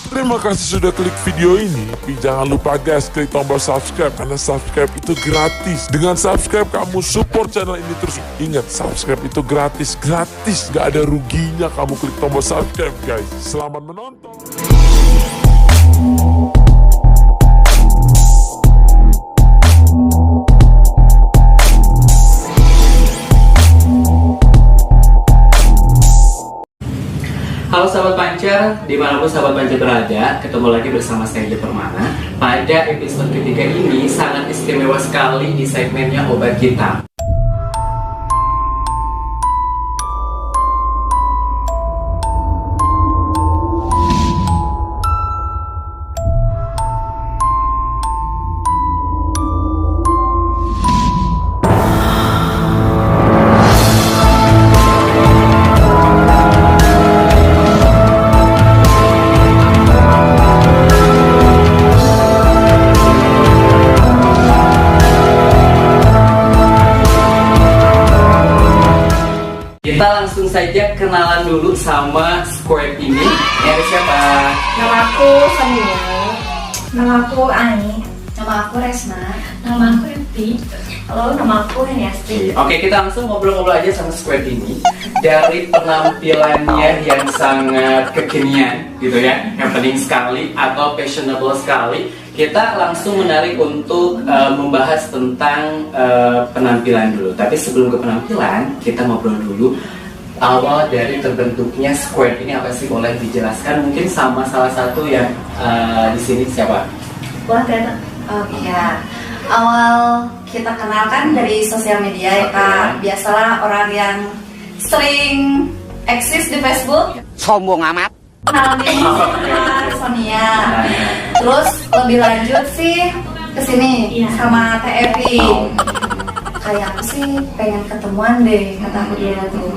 Terima kasih sudah klik video ini. Tapi jangan lupa guys, klik tombol subscribe karena subscribe itu gratis. Dengan subscribe kamu support channel ini terus. Ingat, subscribe itu gratis, gak ada ruginya kamu klik tombol subscribe guys. Selamat menonton. Halo sahabat Pancar, dimanapun sahabat Pancar berada, ketemu lagi bersama saya Ija Permana. Pada episode ketiga ini sangat istimewa sekali di segmennya Obat Kita. Kita langsung saja kenalan dulu sama Square ini. Ini ada siapa? Nama aku Sonia. Nama aku Ani. Nama aku Resna. Nama aku Yuti. Halo, nama aku Heniasti. Oke, kita langsung ngobrol-ngobrol aja sama Square ini. Dari penampilannya yang sangat kekinian gitu ya, yang penting sekali atau fashionable sekali, kita langsung menarik untuk membahas tentang penampilan dulu. Tapi sebelum ke penampilan, kita ngobrol dulu awal dari terbentuknya Square ini apa sih, boleh dijelaskan mungkin sama salah satu yang di sini siapa? Boleh kan? Ya, awal kita kenal kan dari sosial media ya Kak. Biasalah orang yang sering eksis di Facebook. Sombong amat. Kenalin sama Sonia. Terus lebih lanjut sih kesini sama Teh Evi. Kayak aku sih pengen ketemuan deh kata aku dia tuh.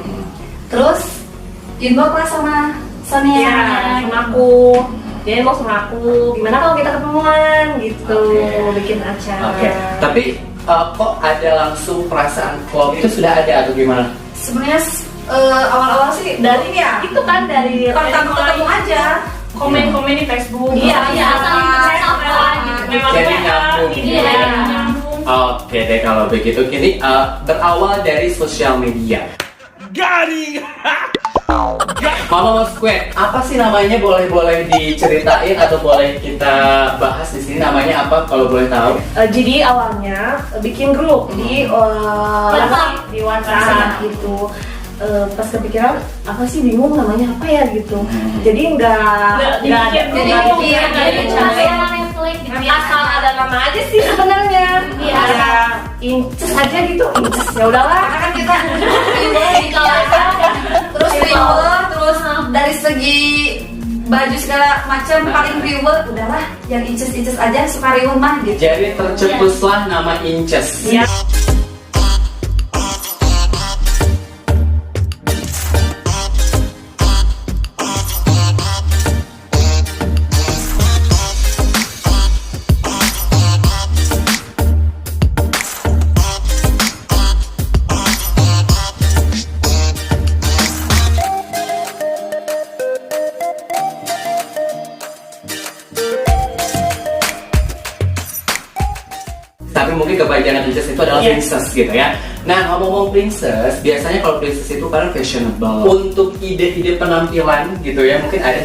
Terus inbox lah sama Sonia. Iya, sama aku. Dia inbox sama aku. Gimana kalau kita ketemuan gitu, bikin acara. Oke. Tapi kok ada langsung perasaan klop itu sudah ada atau gimana? Sebenarnya awal-awal sih Dari itu kan dari pertama ketemu aja. komen-komen di Facebook. Iya, saling percaya gitu. Memang Jadi WA, nyambung. gitu Iya. ya, nyambung. Oke deh kalau begitu. Kini berawal dari sosial media. Garing. Mama Square, apa sih namanya, boleh diceritain atau boleh kita bahas di sini, namanya apa kalau boleh tahu? Jadi awalnya bikin grup di WhatsApp gitu. Pas kepikiran apa sih, bingung namanya apa ya gitu. Jadi nggak asal ada nama aja sih sebenarnya. Iya. Inces aja gitu. Inces ya udahlah. Karena kan kita terus reward, terus dari segi baju segala macam paling reward, udahlah yang inces aja suka reward mah gitu. Jadi tercetuslah nama Inces. Iya. Tapi mungkin kebanyakan princess itu adalah princess gitu ya. Nah, ngomong-ngomong princess, biasanya kalau princess itu kan fashionable. Untuk ide-ide penampilan gitu ya, mungkin ada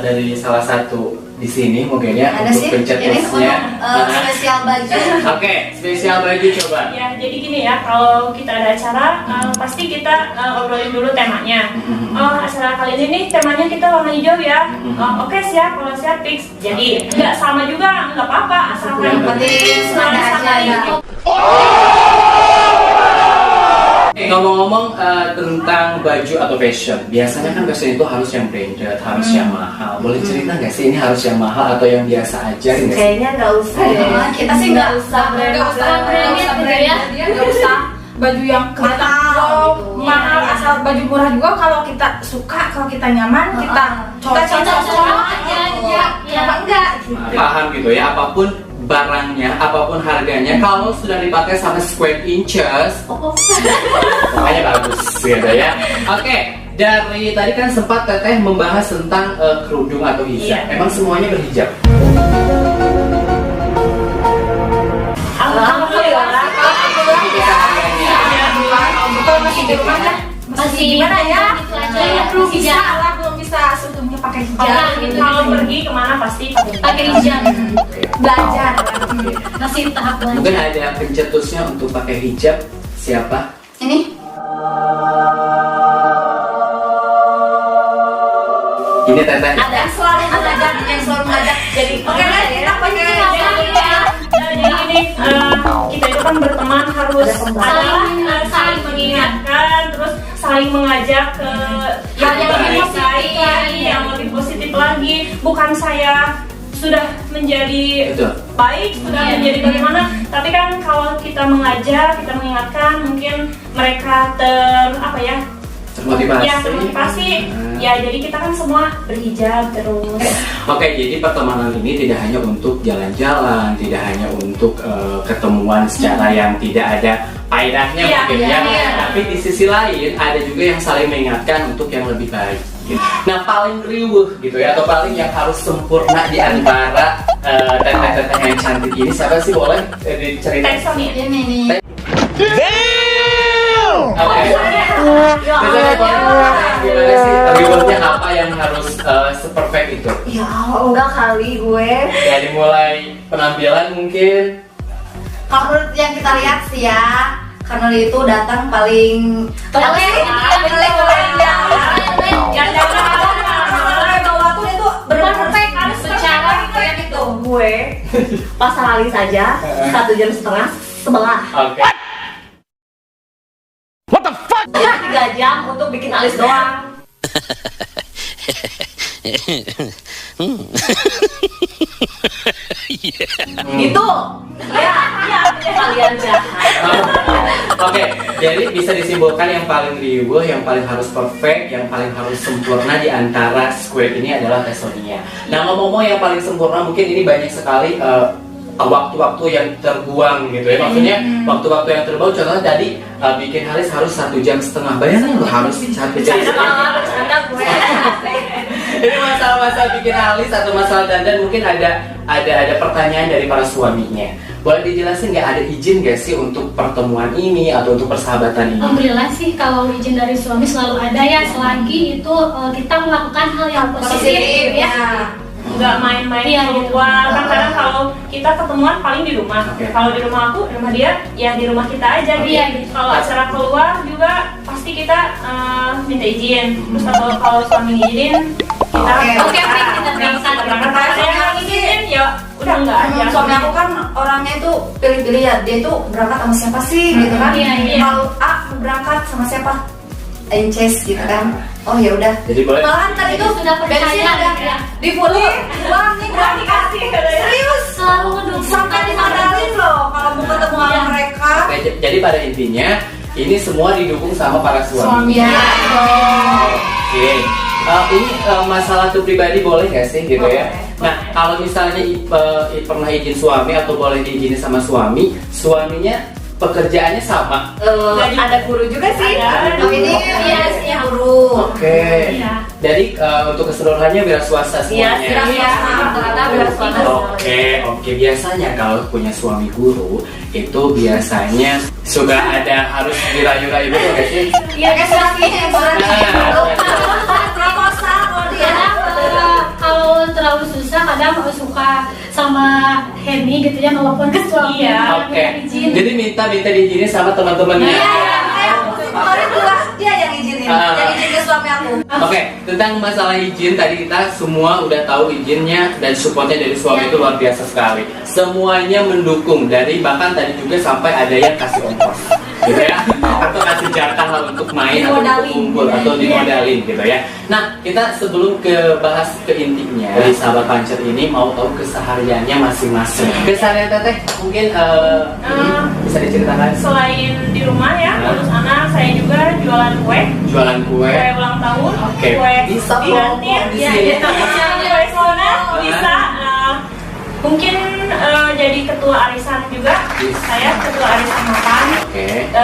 dari salah satu di sini mungkin ya, Ada untuk sih, pencetusnya. ini spesial baju. Oke, spesial baju coba. Ya, jadi gini ya, kalau kita ada acara, pasti kita obrolin dulu temanya. Acara kali ini nih temanya kita warna hijau ya. Oke, siap, kalau siap fix. Jadi nggak sama juga, nggak apa-apa, asalkan Yang penting semuanya aja ya. Oke, ngomong-ngomong tentang baju atau fashion, biasanya kan fashion itu harus yang branded, harus yang mahal. Boleh cerita nggak sih ini harus yang mahal atau yang biasa aja? Nggak sih? Kayaknya nggak usah ya. Kita sih nggak usah baju yang mahal, gitu. mahal Iya. asal baju murah juga. Kalau kita suka, kalau kita nyaman, kita cocok aja. kenapa enggak gitu. Paham gitu ya, apapun barangnya, apapun harganya, kalau sudah dipakai sama Square Inches, pokoknya bagus gitu ya. Oke, dari tadi kan sempat Teteh membahas tentang kerudung atau hijab. Iya. Emang semuanya berhijab? Alhamdulillah. Betul masih di rumah kan? Masih gimana ya? Belum Bisa hijab. lah, belum bisa sepenuhnya pakai hijab. Kalau pergi kemana pasti Pakai hijab. Belajar. Masih tahap Mungkin belajar. ada pencetusnya untuk pakai hijab. Siapa? Ini Ini Teteh. ada selalu mengajak, yang selalu mengajak. Jadi Oke, kan kita pakai jadi ini kita itu kan berteman harus saling mengingatkan, terus saling mengajak ke Hal yang lebih baik positif. lagi, yang lebih positif lagi. Bukan saya sudah menjadi Betul. baik, sudah Iya. menjadi bagaimana, tapi kan kalau kita mengajak, kita mengingatkan, mungkin mereka Termotivasi. ya termotivasi. Ya jadi kita kan semua berhijab terus. Oke, jadi pertemanan ini tidak hanya untuk jalan-jalan, tidak hanya untuk ketemuan secara yang tidak ada faedahnya Iya, mungkin iya, ya. iya. Tapi di sisi lain ada juga yang saling mengingatkan untuk yang lebih baik. Gitu. Nah, paling riuh gitu ya, atau paling yang harus sempurna di antara teteh-teteh yang cantik ini siapa sih, boleh diceritain? Sonia. Ini nih. Oke. Teteh, gimana sih riuhnya, apa yang harus seperfect itu? Ya Allah, enggak kali gue. Dari mulai penampilan mungkin. Kalau menurut yang kita lihat sih ya, karena dia itu datang paling Yang bawah tuh itu Perfect harus secara kayak gitu. gue pasang alis saja 1,5 jam sebelah. Oke. 3 jam untuk bikin alis doang. Gitu. Ya, kalian jahat. Oke, jadi bisa disimpulkan yang paling riuh, yang paling harus perfect, yang paling harus sempurna di antara square ini adalah Teh Sonia. Nah, ngomong-ngomong yang paling sempurna, mungkin ini banyak sekali waktu-waktu yang terbuang gitu ya. Maksudnya waktu-waktu yang terbuang, contohnya tadi bikin alis harus 1,5 jam. Bayangin loh, harus 1 jam. Ada gue. Ini masalah-masalah bikin alis atau masalah dandan, mungkin ada pertanyaan dari para suaminya. Boleh dijelasin nggak, ada izin nggak sih untuk pertemuan ini atau untuk persahabatan ini? Alhamdulillah sih kalau izin dari suami selalu ada ya, selagi itu kita melakukan hal yang positif ya. nggak main-main Iya, keluar. Kan kadang kalau kita ketemuan paling di rumah. Oke. Kalau di rumah aku, di rumah dia, ya di rumah kita aja gitu. Iya, gitu. Kalau acara keluar juga pasti kita minta izin. Terus kalau suami ngizinin, kita Oke, kita berangkat. Ada yang ngizinin, ya udah enggak aja. Suami aku kan orangnya itu pilih-pilih ya, dia itu berangkat sama siapa sih gitu kan. Iya, iya. Kalau A berangkat sama siapa, Ences gitu kan. Oh ya udah. Jadi boleh. Malahan tadi itu Sudah percaya, bensin ada ya. di full uang nih berani Dikasih katanya. serius Selalu mendukung. sampai dimodalin loh kalau mau ketemu sama mereka. Oke, jadi pada intinya ini semua didukung sama para suami. Ya. Oke. Ini masalah tuh pribadi boleh nggak sih gitu ya? Nah, kalau misalnya pernah izin suami atau boleh diizinin sama suami, suaminya pekerjaannya sama. Ada guru juga sih. Ada. Oh, ini Iya, guru. Oke. Iya. Jadi untuk keseluruhannya wira swasta Iya, semuanya. rata-rata bersama. Oke. Biasanya kalau punya suami guru itu biasanya suka ada harus dirayu-rayu gitu nggak sih? Iya, kayak suratnya proposal kalau dia. Kadang kalau terlalu susah, kadang suka sama Henny gitu ya, nelfon ke suami. Iya. Oke. Jadi minta diizinin sama teman-temannya. Kemarin juga dia yang izinin, yang izin ke suami aku. Oke, tentang masalah izin tadi kita semua udah tahu izinnya dan supportnya dari suami itu luar biasa sekali. Semuanya mendukung, dari bahkan tadi juga sampai ada yang kasih ongkos, gitu ya, atau kasih jatah lah untuk main atau untuk kumpul atau dimodalin, gitu ya. Nah, kita sebelum bahas ke intinya dari sahabat pancet ini mau tahu kesehariannya masing-masing. Keseharian teteh mungkin bisa diceritakan. Selain di rumah ya, ngurus anak, saya juga jualan kue. Jualan kue. Kue ulang tahun, Oke. kue Bisa di promo kantin, di ya, sini. kue sonat bisa. Mungkin jadi ketua arisan juga saya ketua arisan makan.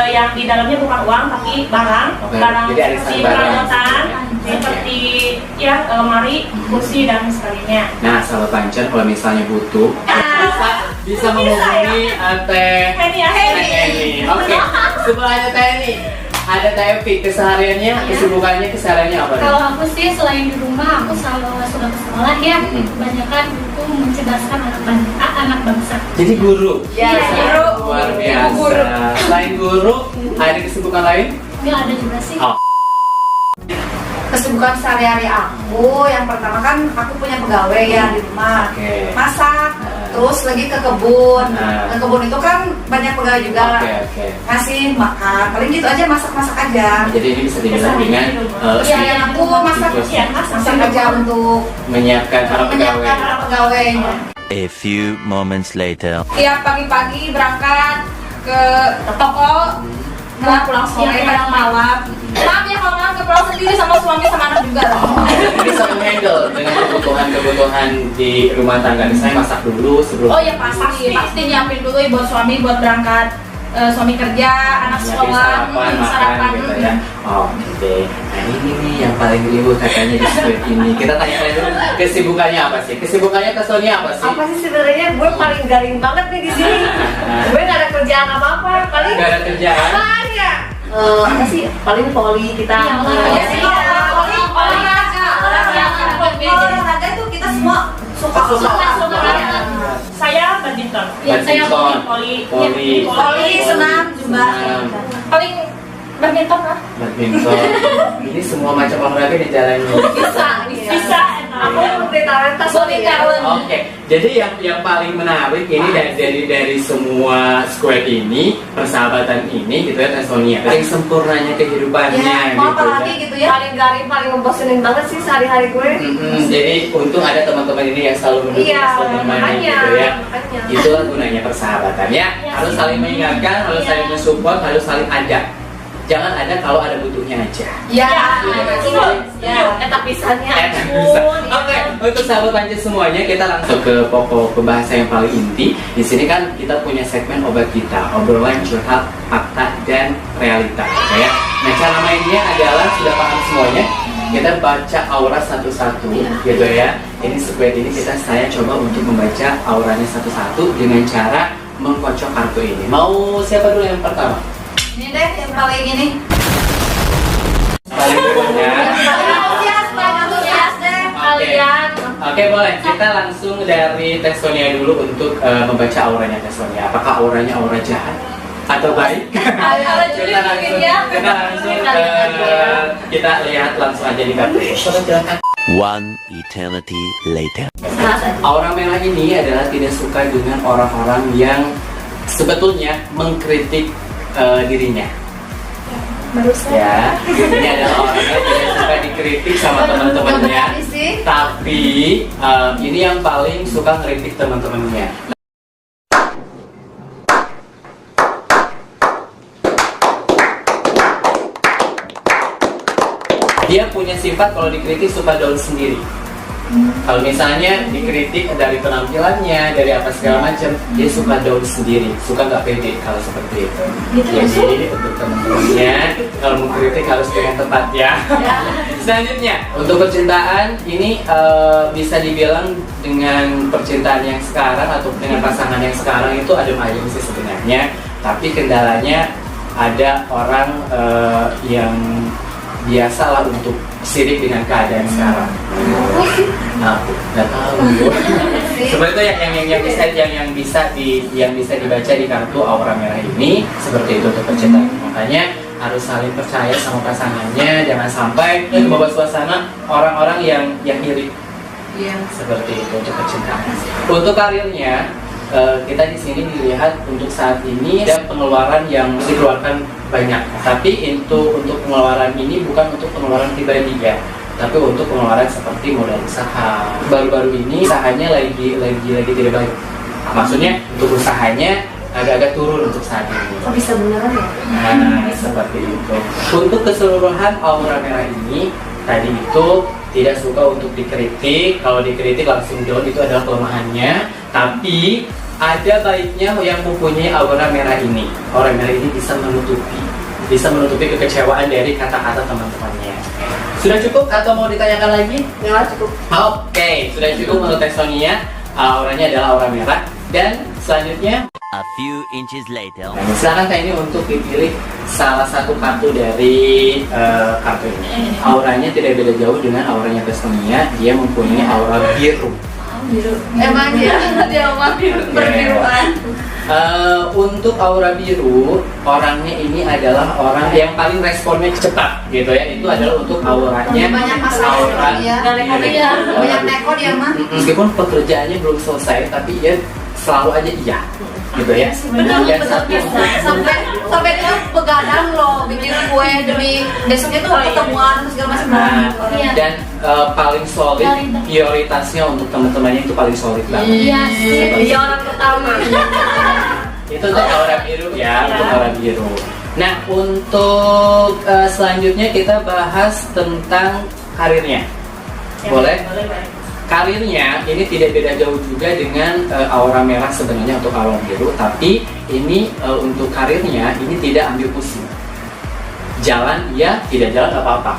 Yang di dalamnya bukan uang tapi barang. Barang seperti perabotan, seperti ya lemari, kursi dan sebagainya. Nah, sahabat Pancer kalau misalnya butuh bisa menghubungi Teh Heni. Oke, sebelahnya Teh Heni ada Teh Evi, kesehariannya, kesehariannya apa? Kalau aku sih selain di rumah, aku selalu sudah ke sekolah ya. Kebanyakan itu mencerdaskan anak bangsa. Jadi guru? Ya, guru. Luar biasa. Selain guru, ada kesibukan lain? Nggak ada juga sih. Kesibukan sehari-hari aku, yang pertama kan aku punya pegawai ya di rumah, masak, terus lagi ke kebun. Ke kebun itu kan banyak pegawai juga, ngasih makan, paling gitu aja, masak-masak aja. Jadi ini bisa dibilang dengan yang aku masak aja untuk menyiapkan para pegawai. A few moments later. Tiap pagi-pagi berangkat ke toko, pulang sore kadang malam. Maaf ya kalau nggak ke pulau sendiri sama suami sama anak juga. Bisa menghandle dengan kebutuhan di rumah tangga. Misalnya masak dulu sebelum. Oh ya pasti nyiapin dulu ya buat suami buat berangkat. Suami kerja, anak sekolah, sarapan gitu ya. Oke. Nah ini nih yang paling ribut katanya di squid ini. Kita tanya dulu kesibukannya apa sih? Kesibukannya Kak Sonia apa sih? Apa sih sebenarnya? Gue paling garing banget nih di sini. Gue nggak ada kerjaan apa-apa. Paling nggak ada kerjaan. Apa sih? Paling poli kita. Olahraga itu kita semua suka. Saya badminton. Saya Voli, senam juga. paling badminton lah. Badminton. Ini semua macam olahraga dijalani. Bisa. Aku multi talenta Oke, jadi yang paling menarik ini dari semua squad ini, persahabatan ini gitu ya, Teh Sonia. Paling sempurnanya kehidupannya Mau gitu apa lagi gitu ya? paling garing, paling membosenin banget sih sehari-hari gue. Jadi untung ada teman-teman ini yang selalu mendukung, Iya, selalu menemani makanya, gitu ya. makanya. Itulah gunanya persahabatan ya. Harus saling mengingatkan, harus saling mensupport, harus saling ada. Jangan ada kalau ada butuhnya aja. Ya, Eta pisannya. Oke, untuk sahabat Pancer semuanya, kita langsung ke pokok pembahasan yang paling inti. Di sini kan kita punya segmen obat kita, obrolan curhat, fakta dan realita, gitu ya. Nah, cara mainnya adalah sudah paham semuanya. Kita baca aura satu-satu, gitu ya. Ini squad ini saya coba untuk membaca auranya satu-satu dengan cara mengkocok kartu ini. Mau siapa dulu yang pertama? ini deh yang paling ini. Paling berikutnya. Antusias deh. Oke, boleh. Kita langsung dari Teh Sonia dulu untuk membaca auranya Teh Sonia. Apakah auranya aura jahat atau baik? Kita lihat langsung aja di kartu. Silakan. One eternity later. Aura merah ini adalah tidak suka dengan orang-orang yang sebetulnya mengkritik dirinya. Ya, ini adalah orang yang tidak suka dikritik sama teman-temannya. Tapi ini yang paling suka ngeritik teman-temannya. Dia punya sifat kalau dikritik suka down sendiri. Kalau misalnya dikritik dari penampilannya, dari apa segala macam, dia suka down sendiri, suka nggak pede kalau seperti itu. Jadi untuk teman-temannya, kalau mengkritik harus dengan tepat ya. Selanjutnya, untuk percintaan ini bisa dibilang dengan percintaan yang sekarang atau dengan pasangan yang sekarang itu adem ayem sih sebenarnya. Tapi kendalanya ada orang yang biasalah untuk sirik dengan keadaan sekarang. Aku nggak tahu. Seperti itu yang bisa dibaca di kartu aura merah ini. Seperti itu untuk percintaan. Makanya harus saling percaya sama pasangannya. Jangan sampai membawa suasana orang-orang yang iri. Seperti itu untuk percintaan. Untuk karirnya, kita di sini dilihat untuk saat ini ada pengeluaran yang dikeluarkan banyak. Tapi untuk pengeluaran ini bukan untuk pengeluaran pribadi ya, tapi untuk pengeluaran seperti modal usaha. Baru-baru ini usahanya lagi tidak baik. Maksudnya untuk usahanya agak-agak turun untuk saat ini. Kok bisa beneran ya? Nah, seperti itu. Untuk keseluruhan aura merah ini tadi itu tidak suka untuk dikritik. Kalau dikritik langsung down, itu adalah kelemahannya. Tapi ada baiknya yang mempunyai aura merah ini. Aura merah ini bisa menutupi kekecewaan dari kata-kata teman-temannya. Sudah cukup atau mau ditanyakan lagi? Ya cukup. Oke, sudah cukup menurut Sonia. Auranya adalah aura merah. Dan selanjutnya, A few inches later. nah, silakan Kak ini untuk dipilih salah satu kartu dari kartu ini. Auranya tidak beda jauh dengan auranya Sonia. Dia mempunyai aura biru. Emang dia mah berbiruan. Untuk aura biru, orangnya ini adalah orang yang paling responnya cepat, gitu ya. Itu adalah untuk auranya. Banyak masalah aura dia. biru. Banyak neko dia mah. Meskipun pekerjaannya belum selesai, tapi dia selalu aja iya, gitu ya. Dan satu Sampai dia begadang loh, bikin kue demi besoknya tuh ketemuan terus segala macam. dan paling solid, prioritasnya untuk teman-temannya itu paling solid banget. Iya sih. Dia orang pertama. Itu untuk aura biru ya, untuk aura biru. Nah, untuk selanjutnya kita bahas tentang karirnya. Boleh? Karirnya ini tidak beda jauh juga dengan aura merah sebenarnya untuk aura biru, tapi ini untuk karirnya ini tidak ambil pusing. Jalan ya, tidak jalan nggak apa-apa.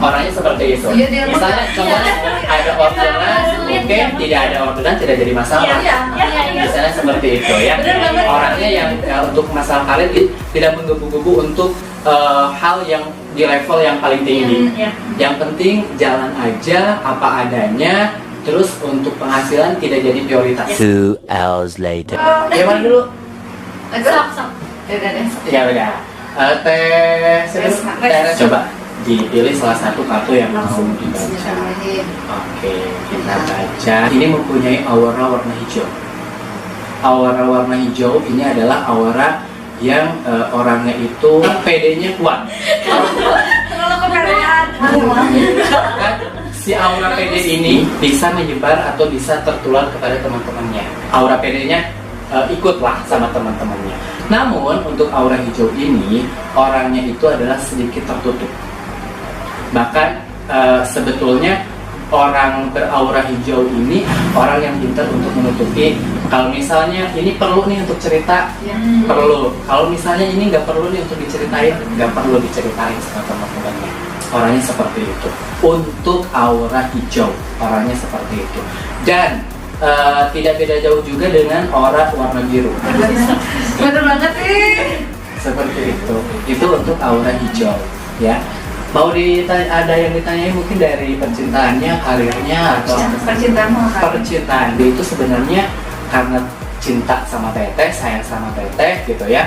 Orangnya seperti itu. Misalnya contohnya ada orderan, oke, tidak ada orderan tidak jadi masalah. Misalnya seperti itu ya. Orangnya yang untuk masalah karir tidak menggebu-gebu untuk hal yang di level yang paling tinggi. Yang penting jalan aja apa adanya. Terus untuk penghasilan tidak jadi prioritas. 2 hours later. Yang mana dulu? Sok. Ya udah. Teh coba dipilih salah satu kartu yang mau dibaca. Oke, kita baca. Ini mempunyai aura warna hijau. Aura warna hijau ini adalah aura yang orangnya itu PD-nya kuat. Terlalu kepedean. Si aura PD ini bisa menyebar atau bisa tertular kepada teman-temannya. Aura PD-nya ikutlah sama teman-temannya. Namun untuk aura hijau ini orangnya itu adalah sedikit tertutup. Bahkan sebetulnya orang beraura hijau ini orang yang pintar untuk menutupi. Kalau misalnya ini perlu nih untuk cerita, perlu. Kalau misalnya ini nggak perlu nih untuk diceritain, nggak perlu diceritain sama teman-temannya. Orangnya seperti itu. Untuk aura hijau, orangnya seperti itu. Dan tidak beda jauh juga dengan aura warna biru. Bener banget sih. Seperti itu. Itu untuk aura hijau, ya. Mau ada yang ditanyai mungkin dari percintaannya, karirnya, atau percintaan dia itu sebenarnya karena cinta sama Teteh, sayang sama Teteh gitu ya.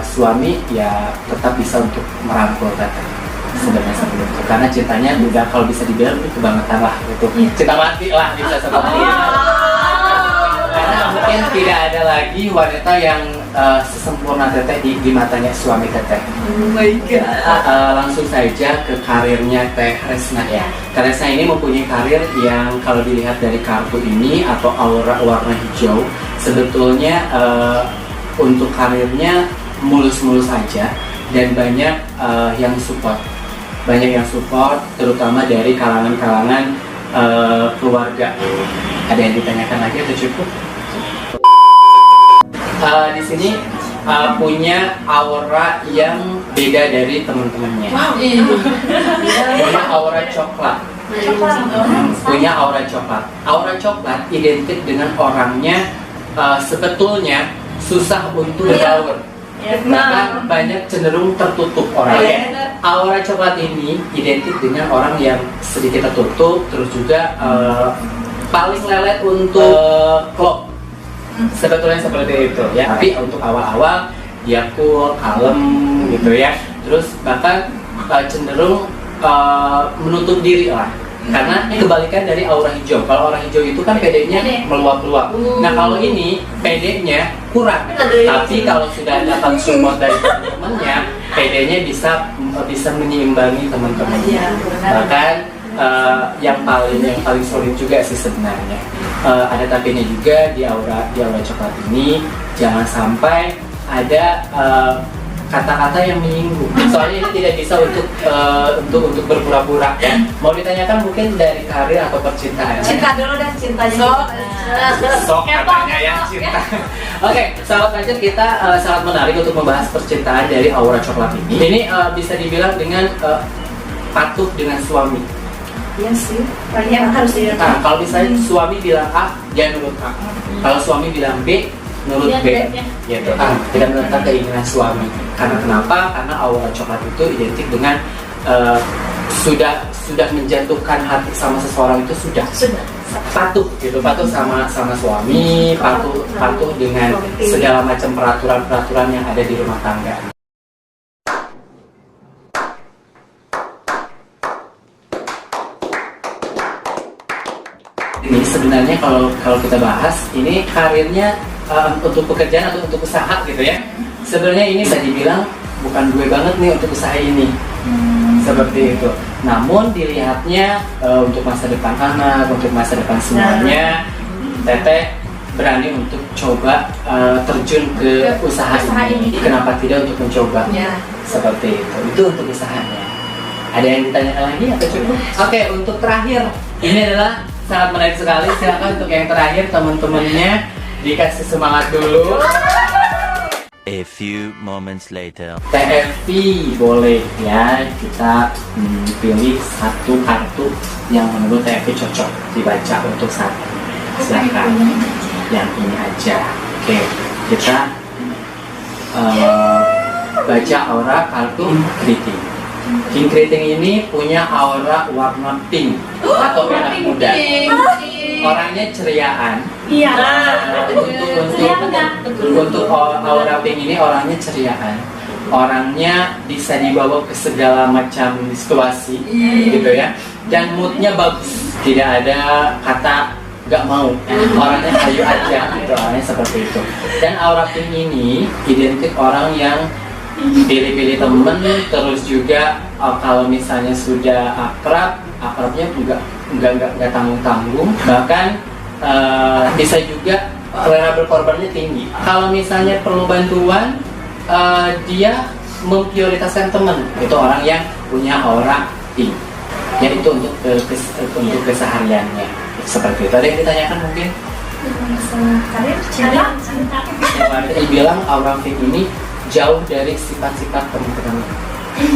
Suami ya tetap bisa untuk merangkul Teteh sebenarnya seperti itu. Karena cintanya udah kalau bisa dibilang itu kebangetan lah gitu. Cinta mati lah bisa seperti itu. Karena mungkin tidak ada lagi wanita yang sesempurna Teteh di matanya suami Teteh. Oh my god. Langsung saja ke karirnya Teh Resna ya. Teh Resna ini mempunyai karir yang kalau dilihat dari kartu ini atau aura warna hijau, sebetulnya untuk karirnya mulus-mulus aja dan banyak yang support. Banyak yang support, terutama dari kalangan-kalangan keluarga. Ada yang ditanyakan lagi atau cukup? Di sini punya aura yang beda dari teman-temannya. Punya aura coklat. Punya aura coklat. Aura coklat identik dengan orangnya sebetulnya susah untuk berbaur. Bahkan banyak cenderung tertutup orangnya. Aura coklat ini identik dengan orang yang sedikit tertutup, terus juga paling lelet untuk klop. Sebetulnya seperti itu ya. Tapi untuk awal-awal dia cool, kalem gitu ya. Terus bahkan cenderung menutup diri lah. Karena ini kebalikan dari aura hijau. Kalau aura hijau itu kan PD-nya meluap-luap. Nah kalau ini PD-nya kurang. Tapi kalau sudah dapat support dari teman-temannya, PD-nya bisa menyeimbangi teman-temannya. Bahkan yang paling solid juga sih sebenarnya. Ada tapinya juga di aura coklat ini. Jangan sampai ada kata-kata yang menyinggung. Soalnya ini tidak bisa untuk berpura-pura ya. Mau ditanyakan mungkin dari karir atau percintaan. Cinta dulu dah, cintanya. Sok katanya ya cinta. Oke, sahabat Pancer, kita sangat menarik untuk membahas percintaan dari Aura Coklat ini. Ini bisa dibilang dengan patuh dengan suami. Iya sih, kalian harus lihat. Nah, kalau misalnya suami bilang A, dia nurut A. Kalau suami bilang B, nurut B. Gitu. Tidak menentang keinginan suami. Karena kenapa? Karena Aura Coklat itu identik dengan sudah menjatuhkan hati sama seseorang itu sudah patuh gitu, patuh sama suami, patuh dengan segala macam peraturan yang ada di rumah tangga. Ini sebenarnya kalau kita bahas ini karirnya untuk pekerjaan atau untuk usaha gitu ya. Sebenarnya ini bisa dibilang bukan gue banget nih untuk usaha ini. Seperti itu. Namun dilihatnya untuk masa depan anak, untuk masa depan semuanya, Teteh berani untuk coba terjun ke usaha ini. Kenapa tidak untuk mencoba? Seperti itu. Itu untuk usahanya. Ada yang ditanyakan lagi atau cukup? Oke, untuk terakhir ini adalah sangat menarik sekali. Silakan untuk yang terakhir teman-temannya dikasih semangat dulu. A few moments later. TFV boleh ya, kita pilih satu kartu yang menurut TFV cocok dibaca untuk saat ini. Silakan yang ini aja. Oke, kita baca aura kartu keriting. King Keriting ini punya aura warna pink atau merah muda. Orangnya ceriaan. Iya. Untuk aura pink ini orangnya ceriaan. Orangnya bisa dibawa ke segala macam situasi, gitu ya. Dan moodnya bagus. Tidak ada kata gak mau. Orangnya hayu aja, gitu. Orangnya seperti itu. Dan aura pink ini identik orang yang pilih-pilih temen, terus juga kalau misalnya sudah akrabnya juga nggak tanggung-tanggung, bahkan bisa juga rela berkorbannya tinggi. Kalau misalnya perlu bantuan, dia memprioritaskan teman. Itu orang yang punya aura pink. Ya itu untuk kesehariannya. Seperti itu. Ada yang ditanyakan mungkin? Karir, cinta. Yang dibilang aura pink ini jauh dari sifat-sifat teman-teman,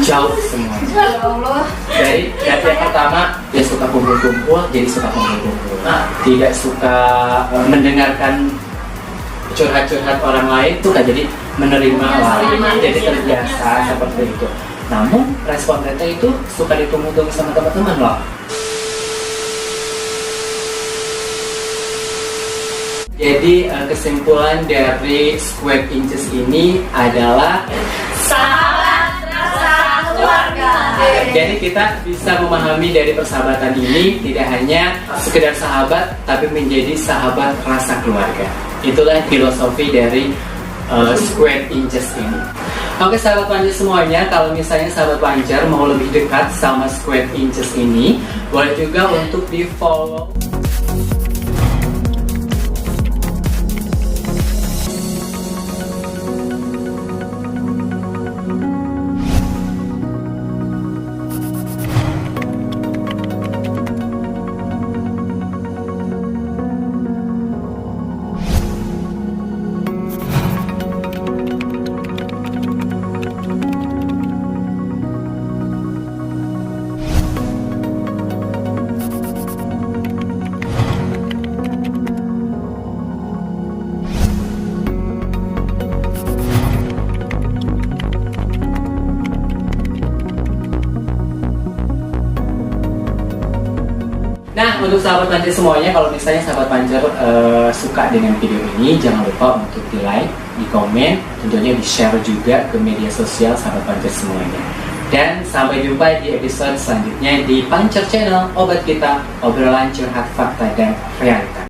jauh semua. Ya Allah. Dari yang pertama dia suka kumpul-kumpul, jadi suka kumpul-kumpul. Tidak suka mendengarkan curhat-curhat orang lain, tuh jadi menerima lah, jadi terbiasa seperti itu. Namun respon mereka itu suka ditunggu-tunggu sama teman-teman loh. Jadi kesimpulan dari Square Inches ini adalah Sahabat rasa keluarga. Jadi kita bisa memahami dari persahabatan ini tidak hanya sekedar sahabat, tapi menjadi sahabat rasa keluarga. Itulah filosofi dari Square Inches ini. Oke sahabat Pancer semuanya, kalau misalnya sahabat Pancer mau lebih dekat sama Square Inches ini, boleh juga untuk di follow. Nah, untuk sahabat Pancer semuanya, kalau misalnya sahabat Pancer suka dengan video ini, jangan lupa untuk di like, di komen, tentunya di share juga ke media sosial sahabat Pancer semuanya. Dan sampai jumpa di episode selanjutnya di Pancer Channel, obat kita, obrolan curhat fakta dan realita.